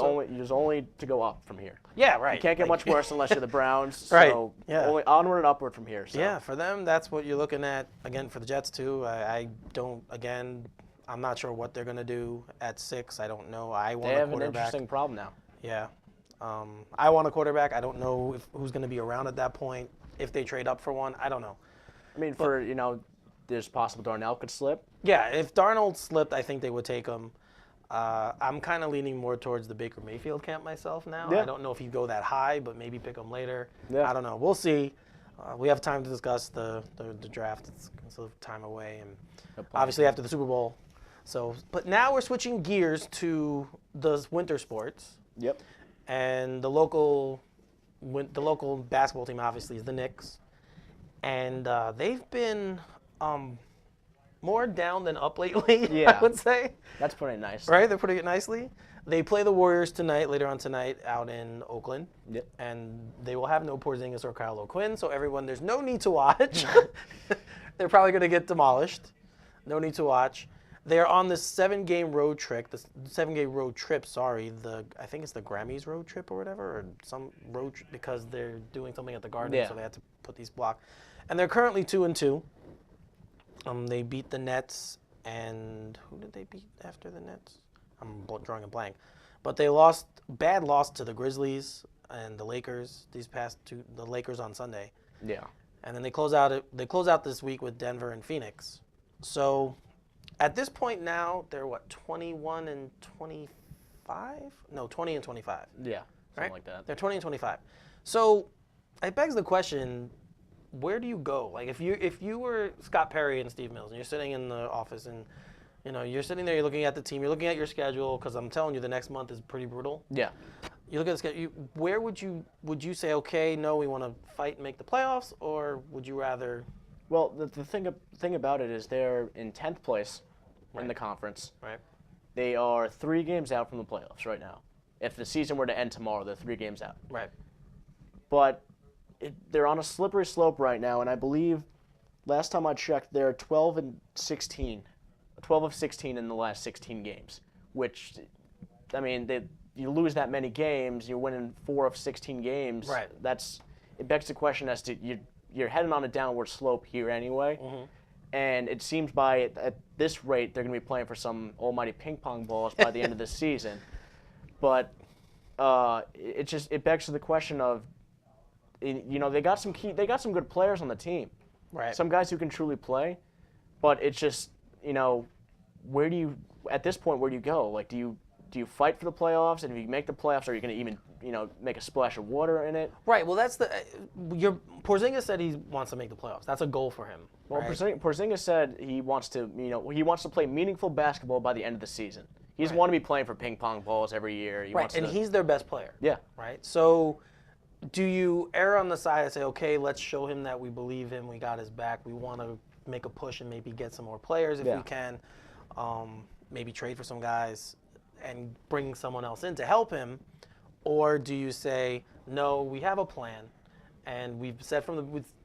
only to go up from here. Yeah, right. You can't get much worse unless you're the Browns. Right. So only onward and upward from here. So. Yeah, for them, that's what you're looking at. Again, for the Jets too. I'm not sure what they're gonna do at 6. I don't know. I want a quarterback. They have an interesting problem now. Yeah. I want a quarterback. I don't know who's gonna be around at that point. If they trade up for one, I don't know. I mean, there's possible Darnell could slip. Yeah, if Darnold slipped, I think they would take him. I'm kind of leaning more towards the Baker Mayfield camp myself now. Yeah. I don't know if he'd go that high, but maybe pick him later. Yeah. I don't know. We'll see. We have time to discuss the draft. It's a time away, and obviously after the Super Bowl. But now we're switching gears to the winter sports. Yep. And the local basketball team obviously is the Knicks. And they've been more down than up lately, I would say. That's pretty nice. Right? They're putting it nicely. They play the Warriors later on tonight, out in Oakland. Yep. And they will have no Porzingis or Kyle O'Quinn, so everyone, there's no need to watch. They're probably going to get demolished. No need to watch. They're on this 7-game road trip. I think it's the Grammys road trip or whatever, or some road trip because they're doing something at the Garden, so they had to put these blocks. And they're currently 2-2. They beat the Nets, and who did they beat after the Nets? I'm drawing a blank. But they bad loss to the Grizzlies. and the Lakers the Lakers on Sunday. Yeah. And then they close out this week with Denver and Phoenix. So at this point now, they're what, 21 and 25? No, 20 and 25. Yeah. Something Right? like that. They're 20 and 25. So it begs the question, where do you go? Like if you were Scott Perry and Steve Mills and you're sitting in the office and you're sitting there, you're looking at the team, you're looking at your schedule, because I'm telling you the next month is pretty brutal. Yeah. You look at the schedule, where would you say, okay, no, we want to fight and make the playoffs, or would you rather? Well, the thing about it is they're in 10th place in Right. the conference. Right. They are 3 games out from the playoffs right now. If the season were to end tomorrow, they're 3 games out. Right. But they're on a slippery slope right now, and I believe last time I checked, they're 12 and 16, 12 of 16 in the last 16 games. Which, I mean, you lose that many games, you're winning 4 of 16 games. Right. It begs the question as to you're heading on a downward slope here anyway. Mm-hmm. And it seems at this rate they're going to be playing for some almighty ping pong balls by the end of the season. But it begs to the question of, they got some good players on the team. Right. Some guys who can truly play, but it's just, at this point, where do you go? Like, do you fight for the playoffs? And if you make the playoffs, are you going to even, make a splash of water in it? Right. Well, that's Porzingis said he wants to make the playoffs. That's a goal for him. Well, right? Porzingis said he wants to play meaningful basketball by the end of the season. He doesn't want to be playing for ping pong balls every year. He's their best player. Yeah. Right. So, do you err on the side and say, okay, let's show him that we believe him, we got his back, we want to make a push and maybe get some more players if we can, maybe trade for some guys and bring someone else in to help him, or do you say, no, we have a plan, and we've said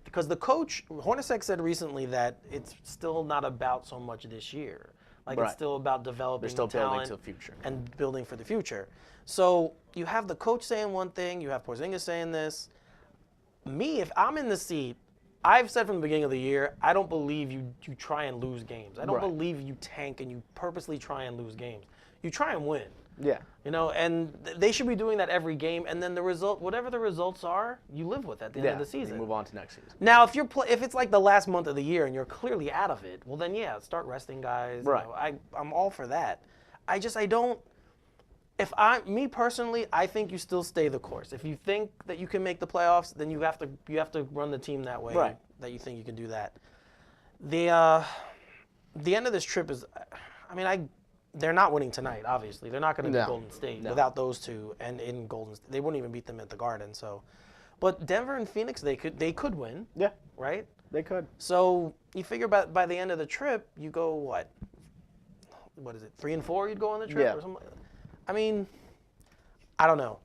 because the coach Hornacek said recently that it's still not about so much this year. Like Right. It's still about developing They're still building talent to the future. and building for the future. So you have the coach saying one thing, you have Porzingis saying this. Me, if I'm in the seat, I've said from the beginning of the year, I don't believe you try and lose games. I don't Right. believe you tank and you purposely try and lose games. You try and win. Yeah. And they should be doing that every game. And then the result, whatever the results are, you live with at the end of the season. You move on to next season. Now, if it's like the last month of the year and you're clearly out of it, well then start resting guys. Right. I'm all for that. I don't. Me personally, I think you still stay the course. If you think that you can make the playoffs, then you have to run the team that way. Right. That you think you can do that. The end of this trip is, they're not winning tonight. Obviously, they're not going to beat Golden State without those two, and in Golden State, they wouldn't even beat them at the Garden. So, but Denver and Phoenix, they could win. Yeah. Right. They could. So you figure by the end of the trip, you go what? What is it? 3 and 4? You'd go on the trip or something. I don't know.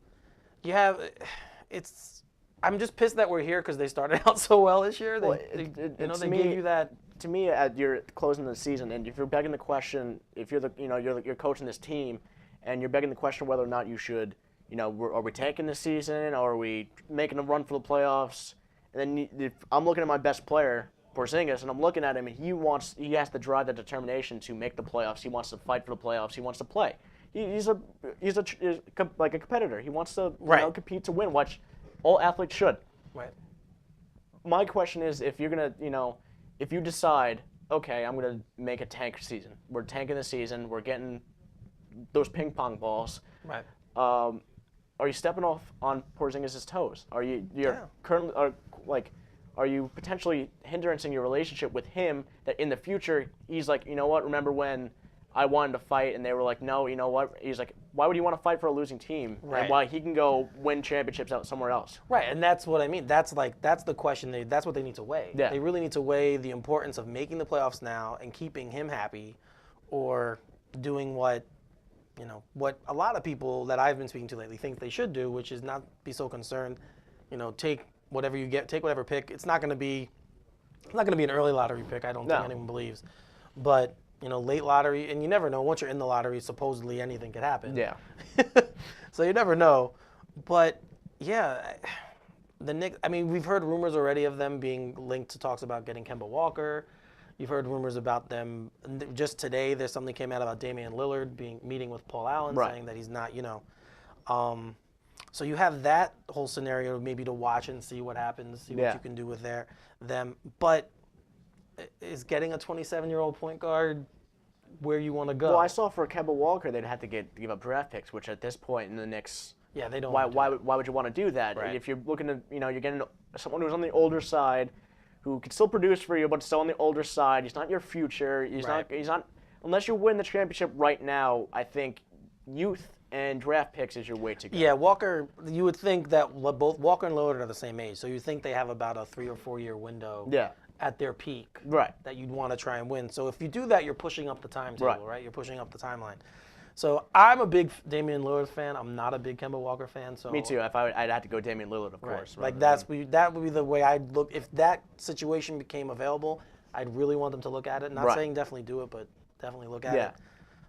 I'm just pissed that we're here because they started out so well this year. They gave you that. To me, you're closing the season, and if you're begging the question, if you're coaching this team, and you're begging the question whether or not you should, are we tanking this season, or are we making a run for the playoffs? And then if I'm looking at my best player, Porzingis, and I'm looking at him, and he has to drive the determination to make the playoffs. He wants to fight for the playoffs. He wants to play. He's like a competitor. He wants to compete to win, which all athletes should. Right. My question is, if you're gonna, if you decide, okay, I'm going to make a tank season. We're tanking the season. We're getting those ping pong balls. Right. Are you stepping off on Porzingis' toes? Are you potentially hindering your relationship with him that in the future he's like, you know what? Remember when I wanted to fight and they were like, no, you know what? He's like, why would you want to fight for a losing team? Right. And why he can go win championships out somewhere else? Right, and that's what I mean. That's the question. That's what they need to weigh. Yeah. They really need to weigh the importance of making the playoffs now and keeping him happy, or doing what a lot of people that I've been speaking to lately think they should do, which is not be so concerned. Take whatever you get, take whatever pick. It's not going to be an early lottery pick. I don't think anyone believes, but late lottery, and you never know. Once you're in the lottery, supposedly anything could happen. Yeah. So you never know. But yeah, the Knicks. We've heard rumors already of them being linked to talks about getting Kemba Walker. You've heard rumors about them. Just today, there's something came out about Damian Lillard meeting with Paul Allen, saying that he's not. So you have that whole scenario maybe to watch and see what happens, see what you can do with them. But is getting a 27-year-old point guard where you want to go? Well, I saw for Kemba Walker they'd have to give up draft picks, which at this point in the Knicks, they don't. Why would you want to do that? Right. If you're looking to, you're getting someone who's on the older side, who can still produce for you, but still on the older side. He's not your future. He's not. Unless you win the championship right now, I think youth and draft picks is your way to go. Yeah, Walker. You would think that both Walker and Lillard are the same age, so you think they have about a 3 or 4 year window. Yeah. At their peak, right? That you'd want to try and win. So if you do that, you're pushing up the timetable, right? You're pushing up the timeline. So I'm a big Damian Lillard fan. I'm not a big Kemba Walker fan. So me too. If I'd have to go Damian Lillard, of course. Like that would be the way I'd look. If that situation became available, I'd really want them to look at it. Not saying definitely do it, but definitely look at it.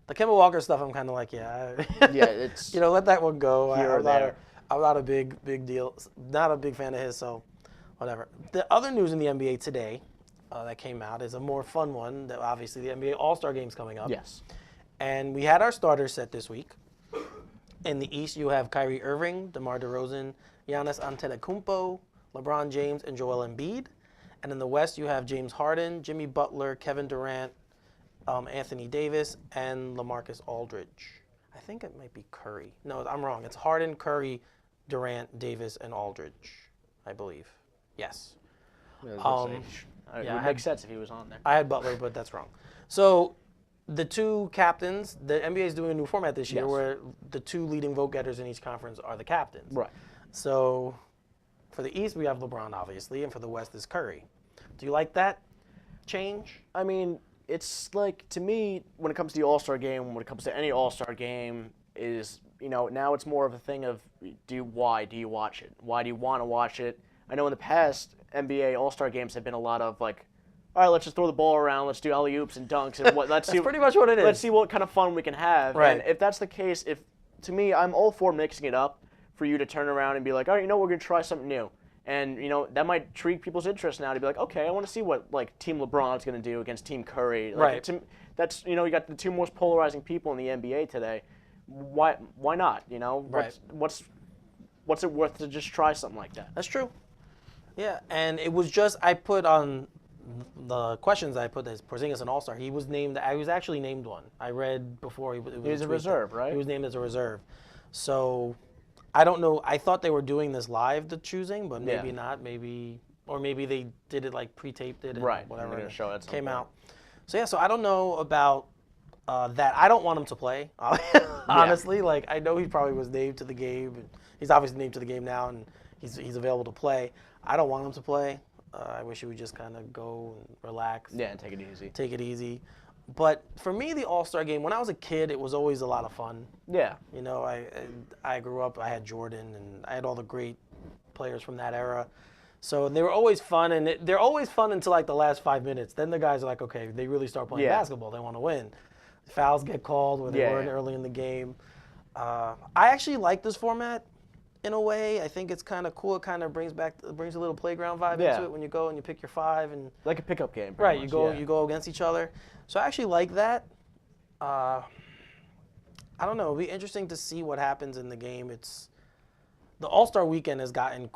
The Kemba Walker stuff, I'm kind of like, it's let that one go. I'm not a big deal. Not a big fan of his. So. Whatever. The other news in the NBA today that came out is a more fun one. That obviously the NBA All-Star Game's coming up. Yes. And we had our starters set this week. In the East, you have Kyrie Irving, DeMar DeRozan, Giannis Antetokounmpo, LeBron James, and Joel Embiid. And in the West, you have James Harden, Jimmy Butler, Kevin Durant, Anthony Davis, and LaMarcus Aldridge. I think it might be Curry. No, I'm wrong. It's Harden, Curry, Durant, Davis, and Aldridge, I believe. Yes. It would make sense if he was on there. I had Butler, but that's wrong. So the two captains, the NBA is doing a new format this year where the two leading vote getters in each conference are the captains. Right. So for the East, we have LeBron, obviously, and for the West is Curry. Do you like that change? I mean, it's like, to me, when it comes to the All-Star game, when it comes to any All-Star game, is, now it's more of a thing of why do you watch it? Why do you want to watch it? I know in the past, NBA All-Star games have been a lot of like, all right, let's just throw the ball around, let's do alley-oops and dunks, and let's see. Pretty much what it is. Let's see what kind of fun we can have. Right. And if that's the case, to me, I'm all for mixing it up for you to turn around and be like, all right, we're gonna try something new, and that might intrigue people's interest now to be like, okay, I want to see what like Team LeBron's gonna do against Team Curry. Like, right. That's you got the two most polarizing people in the NBA today. Why not? Right. What's it worth to just try something like that? That's true. Yeah, and it was just, I put on the questions I put as Porzingis an All-Star. He was named, I was actually named one. I read before he was a reserve, right? He was named as a reserve. So I don't know, I thought they were doing this live, the choosing, but maybe not, or maybe they did it like pre-taped it and whatever, and show it came out. So so I don't know about that. I don't want him to play, honestly. Like, I know he probably was named to the game, and he's obviously named to the game now, and he's available to play. I don't want him to play. I wish he would just kind of go and relax. Yeah, and take it easy. But for me, the All-Star game, when I was a kid, it was always a lot of fun. Yeah. I grew up, I had Jordan, and I had all the great players from that era. So they were always fun, and they're always fun until like the last 5 minutes. Then the guys are like, okay, they really start playing basketball. They want to win. Fouls get called where they weren't early in the game. I actually like this format. In a way, I think it's kind of cool. It kind of brings a little playground vibe into it when you go and you pick your five and like a pickup game. Right, much, you go against each other. So I actually like that. I don't know. It'll be interesting to see what happens in the game. The All-Star weekend has gotten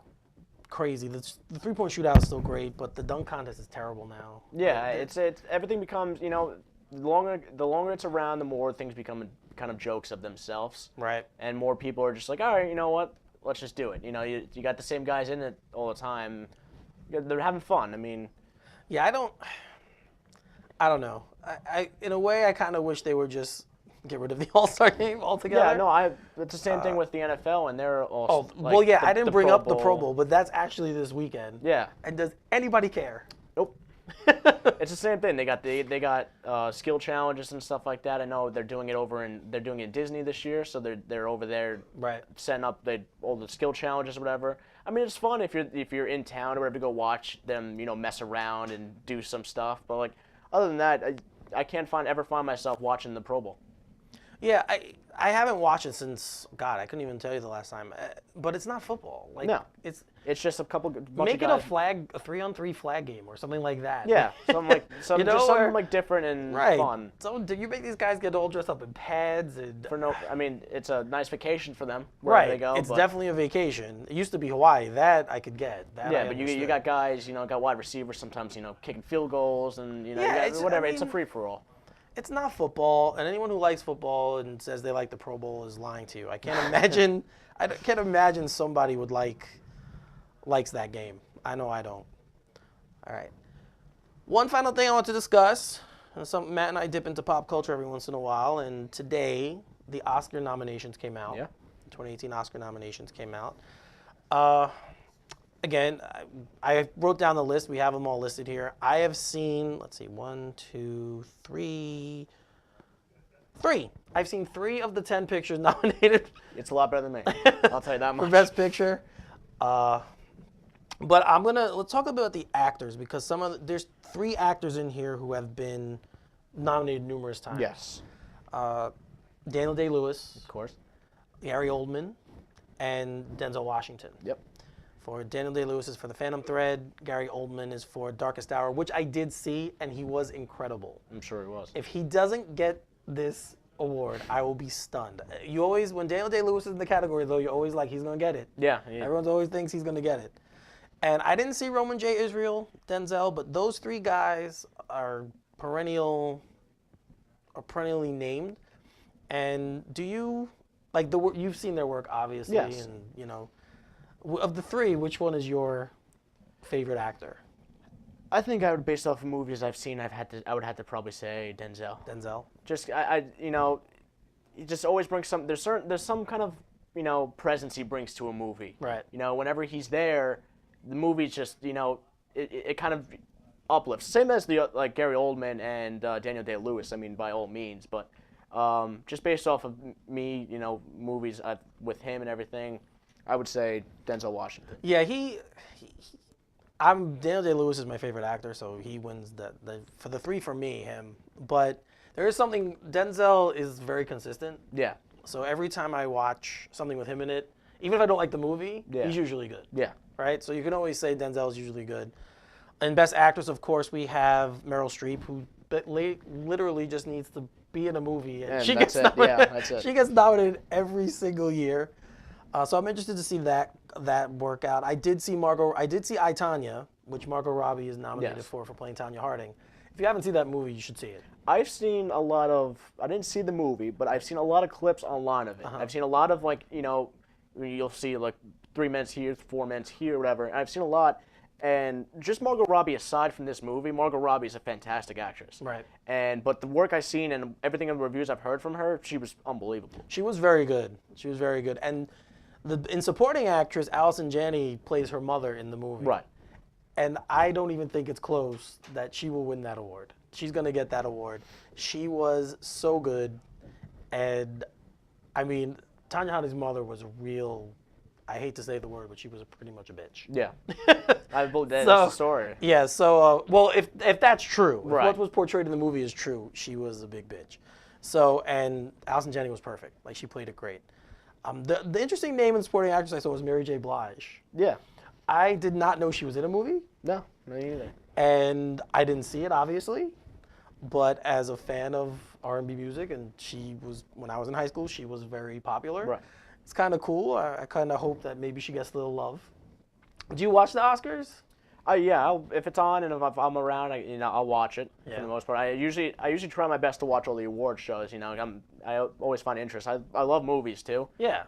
crazy. The 3-point shootout is still great, but the dunk contest is terrible now. Yeah, it's everything becomes the longer it's around, the more things become kind of jokes of themselves. Right. And more people are just like, all right, you know what? Let's just do it. You got the same guys in it all the time. They're having fun. I mean, yeah, I don't know. I in a way, I kind of wish they would just get rid of the All-Star game altogether. Yeah, no, it's the same thing with the NFL, and they're all. Well, yeah, I didn't bring up the Pro Bowl, but that's actually this weekend. Yeah. And does anybody care? Nope. It's the same thing. They got skill challenges and stuff like that. I know they're doing it they're doing it at Disney this year, so they're over there setting up all the skill challenges or whatever. I mean, it's fun if you're in town or whatever to go watch them, mess around and do some stuff. But like other than that, I can't ever find myself watching the Pro Bowl. Yeah, I haven't watched it since, God, I couldn't even tell you the last time. But it's not football. Like, No. It's It's just a couple. make it a 3-on-3 flag game or something like that. Yeah, something know, something or- like different and Right. fun. So do you make these guys get all dressed up in pads and I mean, it's a nice vacation for them wherever right? they go. It's but, definitely a vacation. It used to be Hawaii. That I could get. That yeah, I but you understood. got guys, got wide receivers sometimes, kicking field goals and Yeah, you got it's- whatever. I It's a mean- free for all. It's not football, and anyone who likes football and says they like the Pro Bowl is lying to you. I can't imagine. Can't imagine somebody would likes that game. I know I don't. All right. One final thing I want to discuss. And Matt and I dip into pop culture every once in a while, and today the Oscar nominations came out. Yeah. 2018 Oscar nominations came out. Again, I wrote down the list. We have them all listed here. I have seen, let's see, 1, 2, 3. I've seen 3 of the 10 pictures nominated It's a lot better than me. I'll tell you that for much. Best Picture. But let's talk about the actors because there's 3 actors in here who have been nominated numerous times. Yes, Daniel Day-Lewis, of course. Gary Oldman, and Denzel Washington. Yep. For Daniel Day-Lewis is for The Phantom Thread. Gary Oldman is for Darkest Hour, which I did see, and he was incredible. I'm sure he was. If he doesn't get this award, I will be stunned. You always, when Daniel Day-Lewis is in the category, though, you're always like, he's going to get it. Yeah. Everyone always thinks he's going to get it. And I didn't see Roman J. Israel, Denzel, but those 3 guys are perennially named. And do you, like, you've seen their work, obviously, Yes. and, of the 3, which one is your favorite actor? I think I would, based off of movies I've seen, I would have to probably say Denzel. Denzel? Just he just always brings some. There's some kind of presence he brings to a movie. Right. Whenever he's there, the movie's just it kind of uplifts. Same as like Gary Oldman and Daniel Day-Lewis. I mean, by all means, but just based off of me, movies with him and everything, I would say Denzel Washington. Yeah, Daniel Day-Lewis is my favorite actor, so he wins for the 3 for me, him. But there is something, Denzel is very consistent. Yeah. So every time I watch something with him in it, even if I don't like the movie, Yeah. he's usually good. Yeah. Right? So you can always say Denzel is usually good. And Best Actress, of course, we have Meryl Streep, who literally just needs to be in a movie. And she that's gets it. nominated. Yeah, that's it. She gets nominated every single year. So I'm interested to see that work out. I did see I, Tanya, which Margot Robbie is nominated Yes. for playing Tanya Harding. If you haven't seen that movie, you should see it. I've seen a lot of. I didn't see the movie, but I've seen a lot of clips online of it. I've seen a lot of you'll see like 3 minutes here, 4 minutes here, whatever. And I've seen a lot, and just Margot Robbie aside from this movie, Margot Robbie is a fantastic actress. Right. But the work I've seen and everything in the reviews I've heard from her, she was unbelievable. She was very good. And in supporting actress, Allison Janney plays her mother in the movie. Right. And I don't even think it's close that she will win that award. She's going to get that award. She was so good. And, I mean, Tanya Harding's mother was a real, I hate to say the word, but she was pretty much a bitch. Yeah. I believe that's the story. Yeah, so, well, if that's true, Right. if what was portrayed in the movie is true, she was a big bitch. So, and Allison Janney was perfect. Like, she played it great. The interesting name in supporting actress I saw was Mary J. Blige. Yeah. I did not know she was in a movie. No, me neither. And I didn't see it, obviously. But as a fan of R&B music, and when I was in high school, she was very popular. Right. It's kind of cool. I kind of hope that maybe she gets a little love. Do you watch the Oscars? Yeah, if it's on and if I'm around, I'll watch it for Yeah. the most part. I usually try my best to watch all the award shows. I always find interest. I love movies too. Yeah.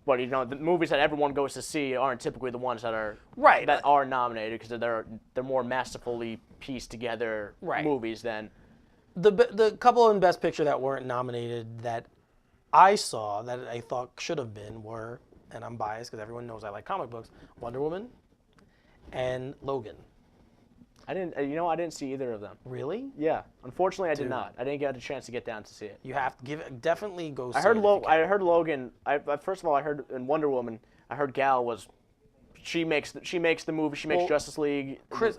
But the movies that everyone goes to see aren't typically the ones that are Right. that are nominated because they're more masterfully pieced together Right. movies than. The couple in Best Picture that weren't nominated that I saw that I thought should have been were, and I'm biased because everyone knows I like comic books, Wonder Woman and Logan. I didn't see either of them. Really? Yeah, unfortunately, I did Dude. not. I didn't get a chance to get down to see it. You have to definitely go see I heard it if you can. I heard Logan. First of all, I heard in Wonder Woman. I heard Gal was she makes the movie. She makes Well, Justice League. Chris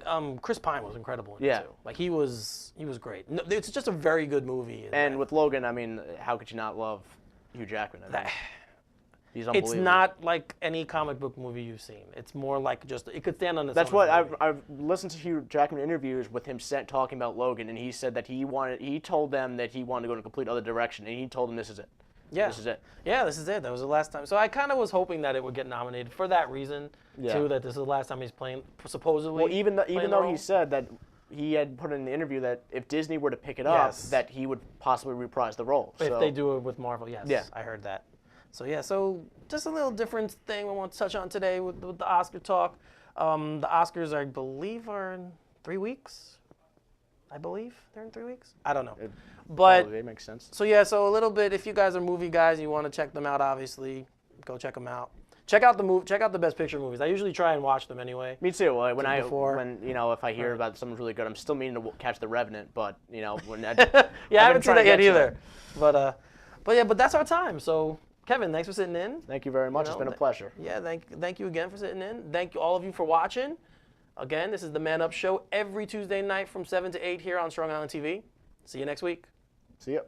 Pine was incredible in Yeah. it too. Like he was great. No, it's just a very good movie. And with Logan, I mean, how could you not love Hugh Jackman? I mean, he's unbelievable. It's not like any comic book movie you've seen. It's more like just it could stand on its own. That's what as a movie. I've listened to Hugh Jackman interviews with him talking about Logan, and he said that he told them that he wanted to go in a complete other direction, and he told them this is it. Yeah. This is it. Yeah, this is it. That was the last time. So I kind of was hoping that it would get nominated for that reason, Yeah. too, that this is the last time he's playing, supposedly. Well, even playing the though role. he said that he had put in the interview that if Disney were to pick it up, Yes. that he would possibly reprise the role. If So- they do it with Marvel, yes. Yeah. I heard that. So, yeah, so just a little different thing we want to touch on today with the Oscar talk. The Oscars, I believe, are in 3 weeks. I believe they're in 3 weeks. I don't know. But Probably, it makes sense. so yeah, so a little bit. If you guys are movie guys, and you want to check them out. Obviously, go check them out. Check out the Best Picture movies. I usually try and watch them anyway. Me too. When if I hear about something really good, I'm still meaning to catch The Revenant, but when I, Yeah, I haven't seen that yet to. either. But that's our time. So Kevin, thanks for sitting in. Thank you very much. You It's know, been a pleasure. Yeah, thank you again for sitting in. Thank you all of you for watching. Again, this is the Man Up Show every Tuesday night from 7 to 8 here on Strong Island TV. See you next week. See ya.